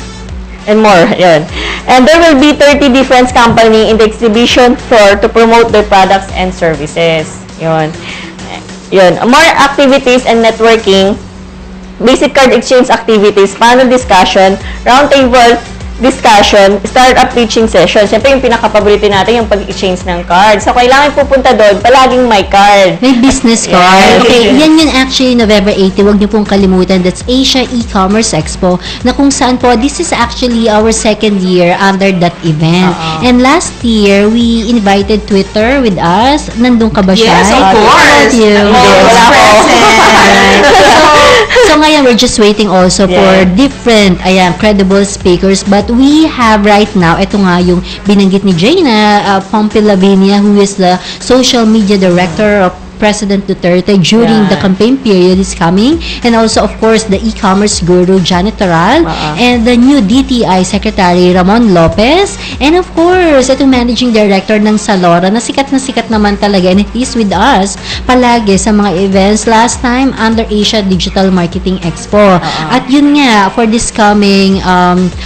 Yun. And there will be 30 different company in the exhibition floor to promote their products and services. Yun. More activities and networking, basic card exchange activities, panel discussion, roundtable discussion, startup pitching session. Siyempre, yung pinaka-paborito natin, yung pag-exchange ng card. So, kailangan pupunta doon, palaging may card. May business card. Yes. Okay, yan yun actually November 18. Huwag niyo pong kalimutan. That's Asia E-Commerce Expo na kung saan po, this is actually our second year under that event. And last year, we invited Twitter with us. Nandun ka ba siya? Yes, of course. Wala ko. So ngayon, we're just waiting also for different, credible speakers. But we have right now, ito nga yung binanggit ni Jaena, Pumpi Lavinia, who is the social media director of President Duterte during the campaign period is coming, and also of course the e-commerce guru Jaena S and the new DTI Secretary Ramon Lopez, and of course itong managing director ng Salora na sikat naman talaga, and it is with us palagi sa mga events last time under Asia Digital Marketing Expo. At yun nga, for this coming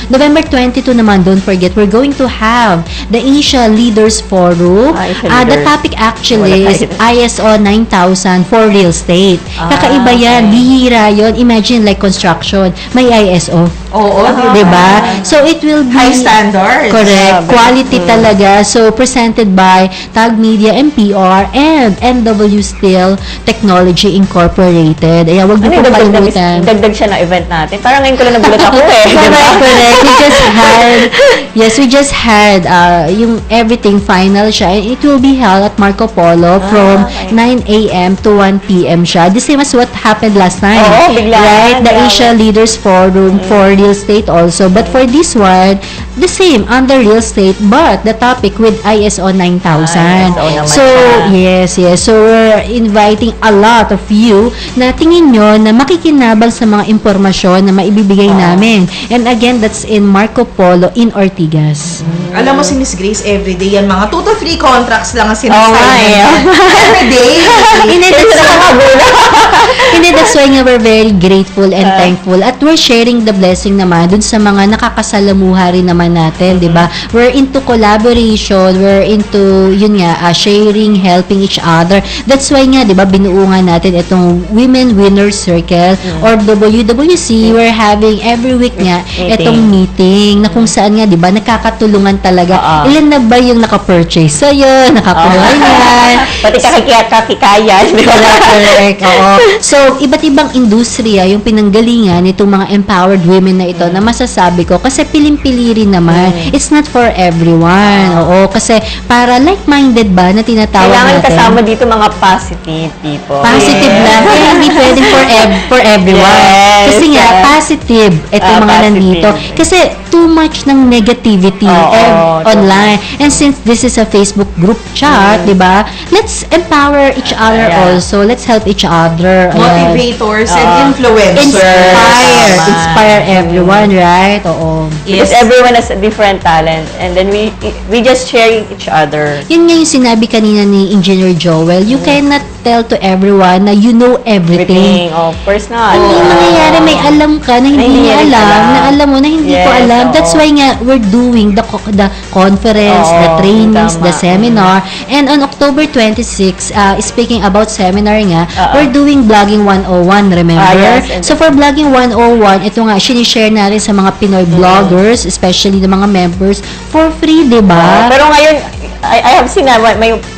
November 22 naman, don't forget, we're going to have the Asia Leaders Forum. The topic actually is ISO 9,000 for real estate. Kakaiba yan, bihira yun. Imagine like construction, may ISO. Oo. Diba? So it will be high standards. Correct. Quality talaga. So presented by Tag Media and PR and NW Steel Technology Incorporated. Ayan, wag niyo pong kalimutan. Dagdag siya na event natin. Parang ngayon ko lang nagulat ako Correct. We just had yung everything final siya. And it will be held at Marco Polo from 9 a.m. to 1 p.m. siya. The same as what happened last time. Oo, bigla. Right? The Asia Leaders Forum for real estate also. But for this one, the same, under real estate, but the topic with ISO 9,000. So, yes. So, we're inviting a lot of you na tingin nyo na makikinabang sa mga impormasyon na maibibigay namin. And again, that's in Marco Polo in Ortigas. Alam mo si Miss Grace, everyday yan, mga 2 to 3 contracts lang ang sinasign. Everyday. Hindi, that's why nga we're very grateful and thankful. At we're sharing the blessing naman dun sa mga nakakasalamuha rin naman natin, di ba? We're into collaboration, we're into, sharing, helping each other. That's why nga, di ba, binuo nga natin itong Women Winners Circle or WWC. We're having every week nga itong meeting na kung saan nga, di ba, nakakatulungan talaga. Ilan na ba yung naka-purchase sa'yo, nakakuha yan? Pati kakikayan. Correct. Oo. So, iba't ibang industriya yung pinanggalingan nitong mga empowered women na ito na masasabi ko kasi piling-pili rin naman. It's not for everyone. Oo. Kasi para like-minded ba na tinatawag kailangan natin. Kasama dito mga positive people. Positive lang. Kaya hindi pwedeng for everyone. Kasi nga, positive itong mga nandito. Kasi too much ng negativity online. And since this is a Facebook group chat, di ba? Let's empower each other also. Let's help each other. Motivators and influencers. Inspire. inspire everyone, right? Oo. Because everyone has a different talent, and then we just share each other. Yun nga yung sinabi kanina ni Engineer Joel, you cannot tell to everyone na you know everything. Of course not. Hindi mangyayari, may alam ka na hindi niya alam, na alam mo na hindi ko alam. That's why nga we're doing the conference, the trainings, the seminar. And on October 26, speaking about seminar nga, we're doing Blogging 101, remember? So for Blogging 101, ito nga, sinishare natin sa mga Pinoy vloggers, especially the mga members, for free, di ba? Pero ngayon, I have seen na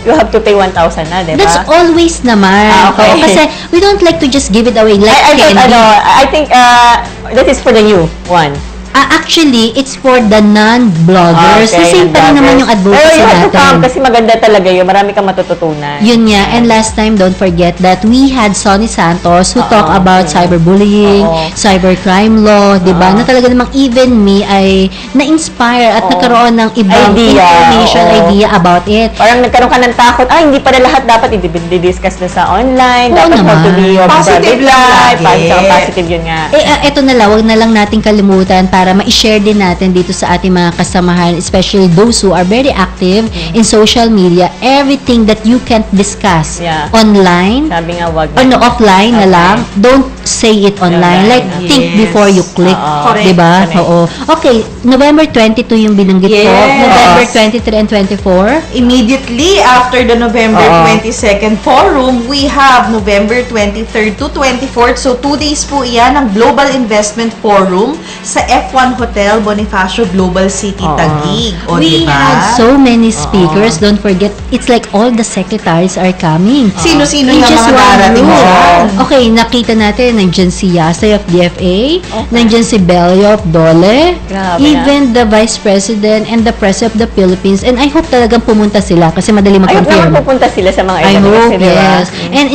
you have to pay 1,000 na, di ba? That's always naman. Okay. Kasi we don't like to just give it away like candy. I think that is for the new one. Actually, it's for the non-bloggers. Okay, The same pa rin naman yung advocacy you have to come natin. kasi maganda talaga yun. Marami kang matututunan. Yun nga. And last time, don't forget that we had Sonny Santos who talk about cyberbullying, cybercrime law, di ba? Na talaga namang even me ay na-inspire at nagkaroon ng ibang information, idea about it. Parang nagkaroon ka ng takot, hindi pa na lahat dapat i-discuss na sa online. Oo Dapat naman. to be Positive lang lagi. Positive yun nga. Eto na lang, wag na lang natin kalimutan para ma-share din natin dito sa ating mga kasamahan, especially those who are very active in social media, everything that you can't discuss online, Sabi nga, wag or offline na lang, don't say it online. Like, think before you click. Diba? Oo. Okay, November 22 yung binanggit ko. November 23 and 24. Immediately after the November 22nd forum, we have November 23rd to 24th. So, 2 days po iyan ang Global Investment Forum sa F1 Hotel Bonifacio Global City, Taguig. We had so many speakers. Don't forget, it's like all the secretaries are coming. Sino-sino In yung just mga one darating room. dyan? Okay, nakita natin, nandiyan si Yasay of DFA, nandiyan si Belio of Dole, Grabe, even the Vice President and the President of the Philippines. And I hope talagang pumunta sila kasi madali Ayun naman mag-confirm. pupunta sila sa mga I event hope, kasi, di ba? yes. And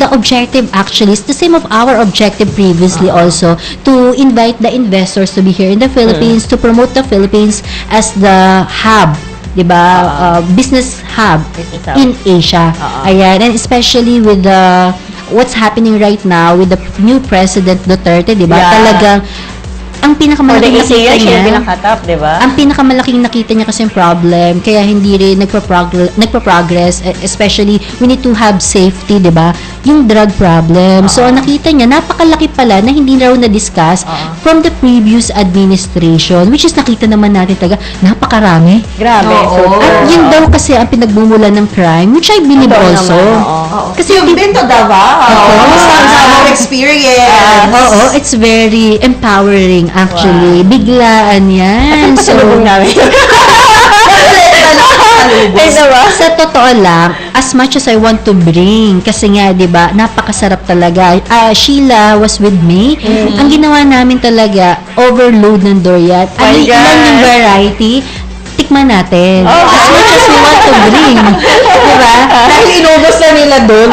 the objective actually is the same of our objective previously also, to invite the investors to be here in the Philippines, to promote the Philippines as the hub, di ba? Business hub in Asia. Ayan, and especially with the what's happening right now with the new President Duterte, di ba? Talagang ang pinakamalaking nakita niya, di ba? ang pinakamalaking nakita niya kasi yung problem, kaya hindi rin nagpa-progress, especially we need to have safety, di ba? Yung drug problem. So, ang nakita niya, napakalaki pala na hindi raw na-discuss from the previous administration, which is nakita naman natin talaga, napakarami. Grabe. At yun daw kasi ang pinagmumula ng crime, which I believe also. Kasi you've been to Davao. Kamusta ang Davao experience? Oo, it's very empowering actually. Biglaan yan. Pasalubong namin. Sa totoo lang, as much as I want to bring, kasi nga, di ba, napakasarap talaga. Sheila was with me. Ang ginawa namin talaga, overload ng durian. Ilan yung variety, tikman natin. As much as we want to bring. Di ba? Dahil inubos na nila doon.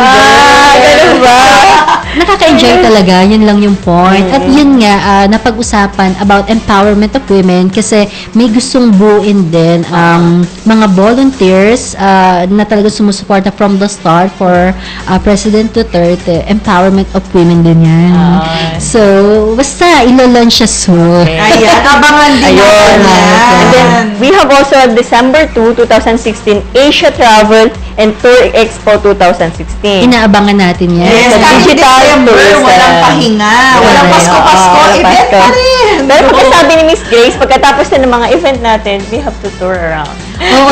Ganun ba? Nakaka-enjoy talaga, yun lang yung point. At yun nga, napag-usapan about empowerment of women kasi may gustong buuin din ang mga volunteers na talaga sumusuporta from the start for President Duterte. Empowerment of women din yan. So, basta ilo-launch siya soon. Ayan, abangan din natin yan. And then, we have also December 2, 2016, Asia Travel and Tour Expo 2016. Inaabangan natin yan. Yes, kahit December, walang pahinga. Walang Pasko-Pasko, event pa rin. Pero pagkasabi ni Miss Grace, pagkatapos na ng mga event natin, we have to tour around. Oo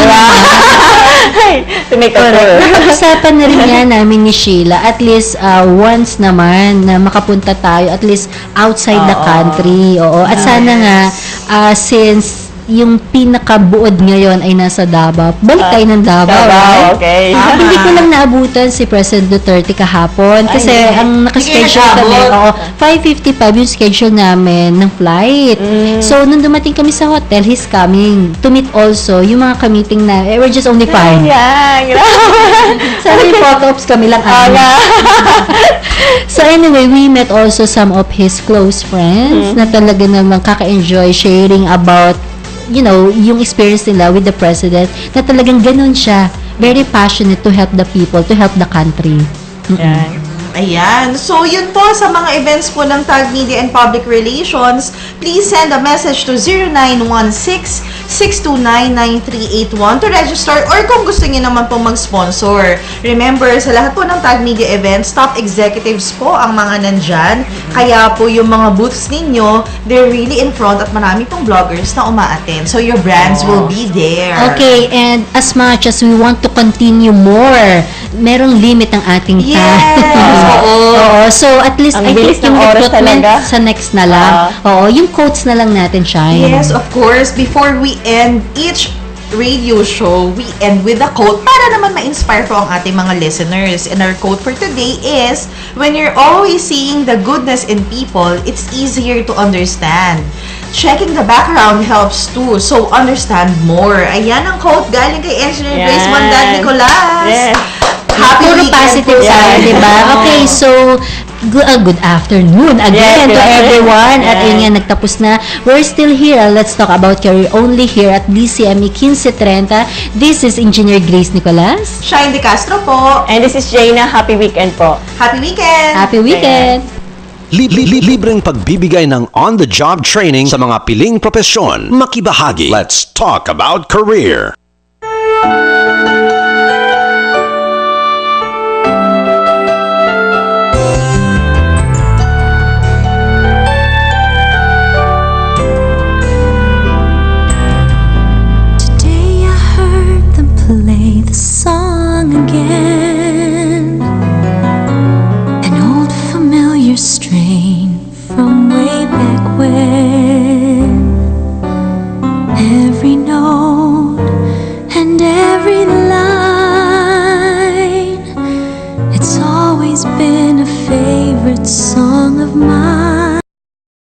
To make a tour. Napag-usapan na rin yan namin ni Sheila. At least once naman na makapunta tayo, at least outside the country. Oo. At sana nga, since yung pinakabuod ngayon ay nasa Davao. Balik tayo ng Davao, right? Okay. Hindi ko lang naabutan si President Duterte kahapon kasi ang nakaschedule kami, 5:55 yung schedule namin ng flight. So, nung dumating kami sa hotel, he's coming to meet also yung mga ka-meeting na, we're just only fine. Sabi yung photo ops kami lang. So, anyway, we met also some of his close friends na talaga namang kaka-enjoy sharing about yung experience nila with the president, na talagang ganun siya. Very passionate to help the people, to help the country. Ayan. So, yun po sa mga events po ng Tag Media and Public Relations. Please send a message to 0916-629-9381 to register or kung gusto niyo naman po mag-sponsor. Remember, sa lahat po ng Tag Media events, top executives po ang mga nandyan. Kaya po yung mga booths ninyo, they're really in front at marami pong vloggers na umaattend. So, your brands will be there. Okay, and as much as we want to continue more, merong limit ang ating time. Yes! Oo. So, at least, Ang I bilis think yung ng oras recruitment talaga. sa next na lang. Oo, yung quotes na lang natin, Shine. Yes, of course. Before we end each radio show, we end with a quote para naman ma-inspire po ang ating mga listeners. And our quote for today is, when you're always seeing the goodness in people, it's easier to understand. Checking the background helps too, so understand more. Ayan ang quote galing kay Engineer Grace Bondad, Nicolas. Yes. Happy Puro weekend positive po. side, di ba? Okay, so, good afternoon again to everyone. At yun nga, nagtapos na. We're still here. Let's talk about career only here at DCME 1530. This is Engineer Grace Nicolas. Shine de Castro po. And this is Jaena. Happy weekend po. Happy weekend! Happy weekend! Libreng pagbibigay ng on-the-job training sa mga piling propesyon. Makibahagi. Let's talk about career.